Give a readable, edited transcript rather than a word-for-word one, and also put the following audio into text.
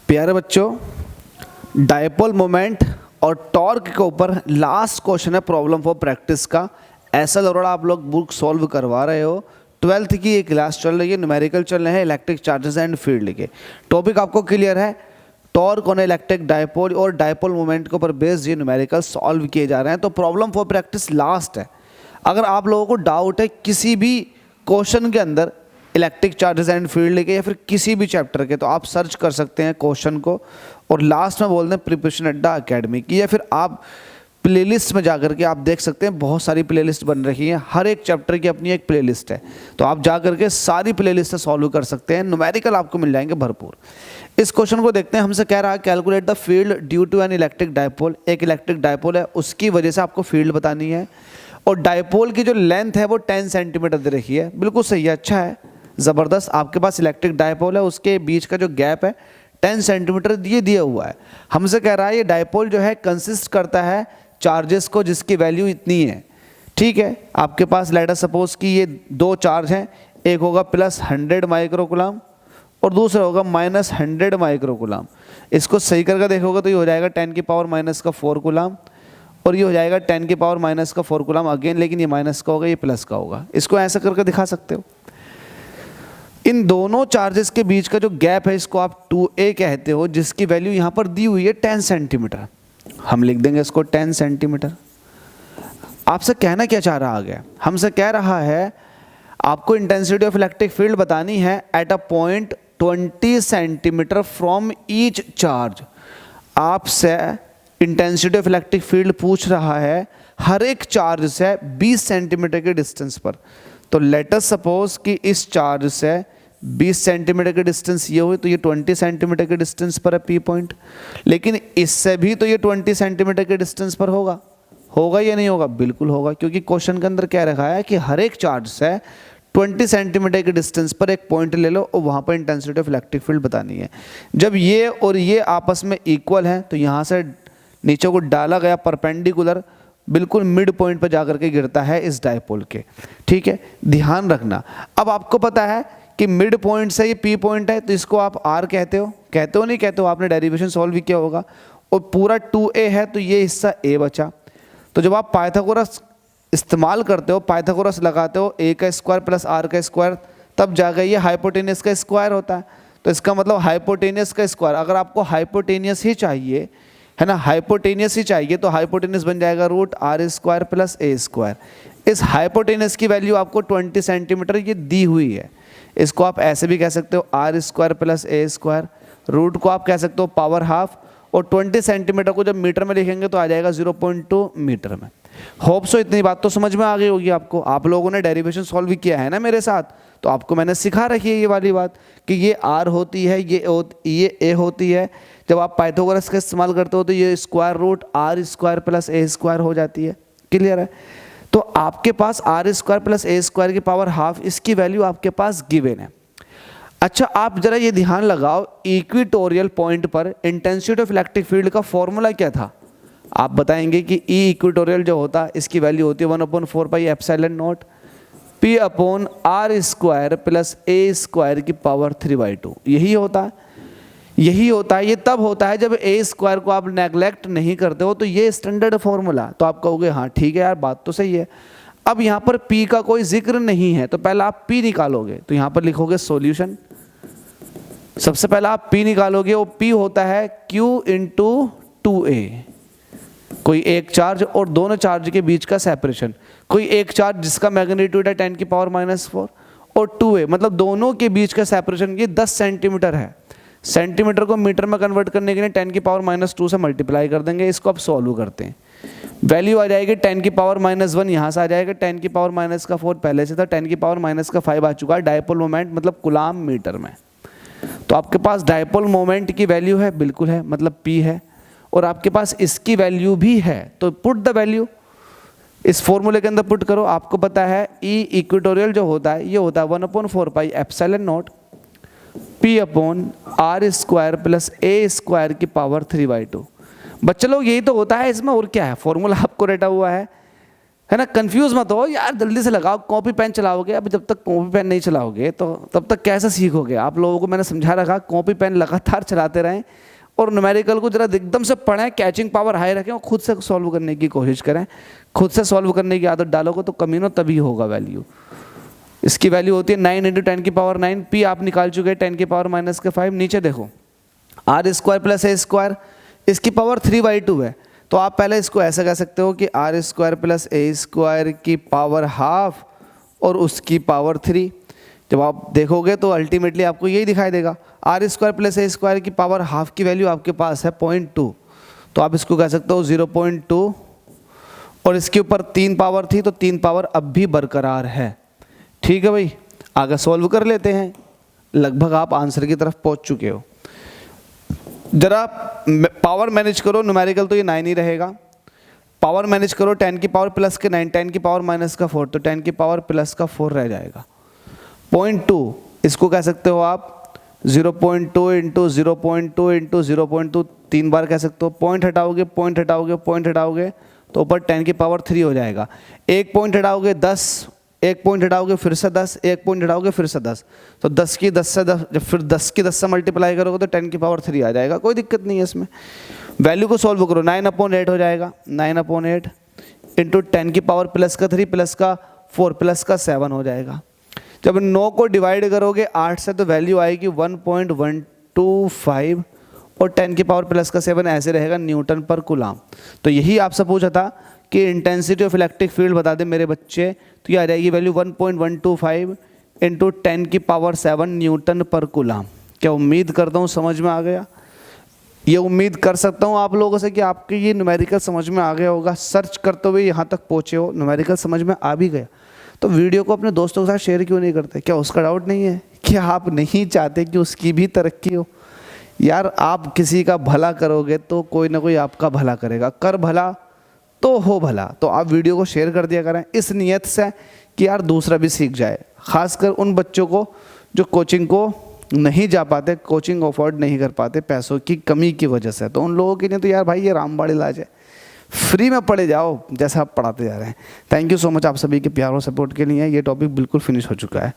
प्यारे बच्चों, dipole moment और टॉर्क के ऊपर लास्ट क्वेश्चन है प्रॉब्लम फॉर प्रैक्टिस का। ऐसा लग रहा आप लोग बुक सॉल्व करवा रहे हो। 12th की एक क्लास चल रही है, न्यूमेरिकल चल रहे हैं इलेक्ट्रिक चार्जेस एंड फील्ड के। टॉपिक आपको क्लियर है, टॉर्क ऑन इलेक्ट्रिक डायपोल और डायपोल मोमेंट के ऊपर बेस्ड ये न्यूमेरिकल सॉल्व किए जा रहे हैं। तो प्रॉब्लम फॉर प्रैक्टिस लास्ट है। अगर आप लोगों को डाउट है किसी भी क्वेश्चन के अंदर इलेक्ट्रिक चार्जेस एंड फील्ड के या फिर किसी भी चैप्टर के, तो आप सर्च कर सकते हैं क्वेश्चन को और लास्ट में बोल दें प्रिपरेशन अड्डा अकेडमी की, या फिर आप प्लेलिस्ट में जाकर के आप देख सकते हैं। बहुत सारी प्लेलिस्ट बन रही हैं, हर एक चैप्टर की अपनी एक प्लेलिस्ट है, तो आप जाकर के सारी प्लेलिस्ट सॉल्व कर सकते हैं। न्यूमेरिकल आपको मिल जाएंगे भरपूर। इस क्वेश्चन को देखते हैं। हमसे कह रहा है calculate the field due to an electric dipole. एक इलेक्ट्रिक डायपोल है, उसकी वजह से आपको फील्ड बतानी है और डायपोल की जो लेंथ है वो 10 सेंटीमीटर दे रखी है। बिल्कुल सही है, अच्छा है, ज़बरदस्त। आपके पास इलेक्ट्रिक डायपोल है, उसके बीच का जो गैप है 10 सेंटीमीटर ये दिया हुआ है। हमसे कह रहा है ये डायपोल जो है कंसिस्ट करता है चार्जेस को जिसकी वैल्यू इतनी है। ठीक है, आपके पास लेट अस सपोज कि ये दो चार्ज हैं, एक होगा +100 माइक्रोकुलाम और दूसरा होगा -100 माइक्रोकुलाम। इसको सही करके देखोगे तो ये हो जाएगा 10⁻⁻⁴ कुलाम और ये हो जाएगा 10⁻⁻⁴ कुलाम अगेन, लेकिन ये माइनस का होगा, ये प्लस का होगा। इसको ऐसा करके दिखा सकते हो। इन दोनों चार्जेस के बीच का जो गैप है इसको आप 2a कहते हो, जिसकी वैल्यू यहाँ पर दी हुई है 10 सेंटीमीटर। हम लिख देंगे इसको 10 सेंटीमीटर। आपसे कहना क्या चाह रहा है? हमसे कह रहा है आपको इंटेंसिटी ऑफ इलेक्ट्रिक फील्ड बतानी है at a point 20 centimetre from each charge. आपसे इंटेंसिटी ऑफ इलेक्ट्रिक फील्ड पूछ रहा है हर एक चार्ज से 20 सेंटीमीटर के डिस्टेंस पर। तो लेट अस सपोज कि इस चार्ज से 20 सेंटीमीटर की डिस्टेंस ये हुई, तो ये 20 सेंटीमीटर के डिस्टेंस पर है पी पॉइंट। लेकिन इससे भी तो ये 20 सेंटीमीटर के डिस्टेंस पर होगा। होगा या नहीं होगा? बिल्कुल होगा, क्योंकि क्वेश्चन के अंदर क्या रखा है कि हर एक चार्ज से 20 सेंटीमीटर के डिस्टेंस पर एक पॉइंट ले लो और वहाँ पर इंटेंसिटी ऑफ इलेक्ट्रिक फील्ड बतानी है। जब ये और ये आपस में इक्वल हैं तो यहाँ से नीचे को डाला गया परपेंडिकुलर बिल्कुल मिड पॉइंट पर जाकर के गिरता है इस डायपोल के। ठीक है, ध्यान रखना। अब आपको पता है कि मिड पॉइंट से ये पी पॉइंट है, तो इसको आप आर कहते हो नहीं कहते हो? आपने डेरिवेशन सॉल्व भी किया होगा। और पूरा 2a है तो ये हिस्सा a बचा। तो जब आप पाइथागोरस इस्तेमाल करते हो, पाइथागोरस लगाते हो, a का स्क्वायर प्लस r का स्क्वायर, तब जाकर ये हाइपोटेनियस का स्क्वायर होता है। तो इसका मतलब हाइपोटेनियस का स्क्वायर। अगर आपको हाइपोटेनियस ही चाहिए है ना, हाइपोटेनियस ही चाहिए, तो हाइपोटेनियस बन जाएगा √r² प्लस a²। इस हाइपोटेनियस की वैल्यू आपको 20 सेंटीमीटर ये दी हुई है। इसको आप ऐसे भी कह सकते हो r² प्लस a²। रूट को आप कह सकते हो पावर हाफ, और 20 सेंटीमीटर को जब मीटर में लिखेंगे तो आ जाएगा 0.2 मीटर में। होप सो इतनी बात तो समझ में आ गई होगी आपको। आप लोगों ने डेरिवेशन सॉल्व किया है ना मेरे साथ, तो आपको मैंने सिखा रखी है ये वाली बात कि ये r होती है, ये a होती है। जब आप पाइथागोरस का इस्तेमाल करते हो तो ये √r² प्लस a² हो जाती है। क्लियर है? तो आपके पास r² प्लस a² की पावर हाफ, इसकी वैल्यू आपके पास गिवन है। अच्छा, आप जरा ये ध्यान लगाओ, इक्वेटोरियल पॉइंट पर इंटेंसिटी ऑफ इलेक्ट्रिक फील्ड का फॉर्मूला क्या था? आप बताएंगे कि ई इक्वेटोरियल जो होता है इसकी वैल्यू होती है 1/4πε0 p/r² प्लस a² की पावर 3/2। यही होता है, यही होता है। ये तब होता है जब a² को आप नेग्लेक्ट नहीं करते हो। तो ये स्टैंडर्ड फॉर्मूला, तो आप कहोगे हाँ ठीक है यार, बात तो सही है। अब यहाँ पर p का कोई जिक्र नहीं है, तो पहले आप p निकालोगे, तो यहाँ पर लिखोगे सॉल्यूशन। सबसे पहले आप p निकालोगे, वो p होता है q × 2a। कोई एक चार्ज और दोनों चार्ज के बीच का सेपरेशन। कोई एक चार्ज जिसका मैग्नीट्यूड है 10⁻⁻⁴ और 2a, मतलब दोनों के बीच का सेपरेशन ये 10 सेंटीमीटर है। सेंटीमीटर को मीटर में कन्वर्ट करने के लिए 10⁻⁻2 से मल्टीप्लाई कर देंगे। इसको अब सॉल्व करते हैं। वैल्यू आ जाएगी 10⁻⁻1, यहाँ से आ जाएगा 10⁻⁻⁴ पहले से था, 10⁻⁵ आ चुका है। डायपोल मोमेंट मतलब कुलाम मीटर में। तो आपके पास डायपोल मोमेंट की वैल्यू है, बिल्कुल है, मतलब p है, और आपके पास इसकी वैल्यू भी है। तो पुट द वैल्यू इस फॉर्मूले के अंदर पुट करो। आपको पता है ई इक्वेटोरियल जो होता है ये होता है 1/4πε0 p/r² प्लस a² की पावर 3/2। बच्चे लोग यही तो होता है इसमें, और क्या है? फॉर्मूला आपको रटा हुआ है, है ना। कंफ्यूज मत हो यार, जल्दी से लगाओ। कॉपी पेन चलाओगे, अब जब तक कॉपी पेन नहीं चलाओगे तो तब तक कैसे सीखोगे। आप लोगों को मैंने समझा रखा, कॉपी पेन लगातार चलाते रहें और न्यूमेरिकल को जरा एकदम से पढ़ें, कैचिंग पावर हाई रखें और खुद से सॉल्व करने की कोशिश करें। खुद से सॉल्व करने की आदत डालोगे तो कमीनो तभी होगा वैल्यू। इसकी वैल्यू होती है 9 × 10⁻⁹। पी आप निकाल चुके हैं 10⁻⁻⁵। नीचे देखो r² + a², इसकी पावर 3/2 है। तो आप पहले इसको ऐसा कह सकते हो कि r² + a² की पावर हाफ और उसकी पावर 3। जब आप देखोगे तो अल्टीमेटली आपको यही दिखाई देगा। r² + a² की पावर हाफ की वैल्यू आपके पास है 0.2, तो आप इसको कह सकते हो 0.2, और इसके ऊपर 3 पावर थी तो 3 पावर अब भी बरकरार है। ठीक है भाई, आगे सॉल्व कर लेते हैं। लगभग आप आंसर की तरफ पहुंच चुके हो। जरा पावर मैनेज करो, न्यूमेरिकल तो ये 9 ही रहेगा। पावर मैनेज करो, 10 की पावर प्लस के 9, 10 की पावर माइनस का 4, तो 10 की पावर प्लस का 4 रह जाएगा। 0.2 इसको कह सकते हो आप 0.2 × 0.2 × 0.2, 3 बार कह सकते हो। पॉइंट हटाओगे, पॉइंट हटाओगे, पॉइंट हटाओगे तो ऊपर 10 की पावर 3 हो जाएगा। एक पॉइंट हटाओगे 10, एक पॉइंट हटाओगे फिर से 10, एक पॉइंट हटाओगे फिर से 10, तो 10 की 10 से 10, जब फिर 10 की 10 से मल्टीप्लाई करोगे तो 10 की पावर 3 आ जाएगा। कोई दिक्कत नहीं है इसमें। वैल्यू को सॉल्व करो, 9/8 हो जाएगा। 9/8 × 10 की पावर प्लस का 3 प्लस का 4 प्लस का 7 हो जाएगा। जब 9 को डिवाइड करोगे 8 से तो वैल्यू आएगी 1.125, और 10 की पावर प्लस का 7 ऐसे रहेगा न्यूटन पर कूलाम। तो यही आपसे पूछा था कि इंटेंसिटी ऑफ इलेक्ट्रिक फील्ड बता दें मेरे बच्चे, तो ये आ जाएगी वैल्यू 1.125 × 10 की पावर 7 न्यूटन पर कूलाम। क्या उम्मीद करता हूँ समझ में आ गया। ये उम्मीद कर सकता हूँ आप लोगों से कि आपके ये न्यूमेरिकल समझ में आ गया होगा। सर्च करते हुए यहाँ तक पहुँचे हो, न्यूमेरिकल समझ में आ भी गया, तो वीडियो को अपने दोस्तों के साथ शेयर क्यों नहीं करते। क्या उसका डाउट नहीं है कि आप नहीं चाहते कि उसकी भी तरक्की हो। यार आप किसी का भला करोगे तो कोई ना कोई आपका भला करेगा। कर भला तो हो भला। तो आप वीडियो को शेयर कर दिया करें इस नियत से कि यार दूसरा भी सीख जाए। खासकर उन बच्चों को जो कोचिंग को नहीं जा पाते, कोचिंग अफोर्ड नहीं कर पाते पैसों की कमी की वजह से, तो उन लोगों के लिए तो यार भाई ये रामबाण इलाज है। फ्री में पढ़े जाओ जैसा आप पढ़ाते जा रहे हैं। थैंक यू सो मच आप सभी के प्यार और सपोर्ट के लिए। ये टॉपिक बिल्कुल फिनिश हो चुका है।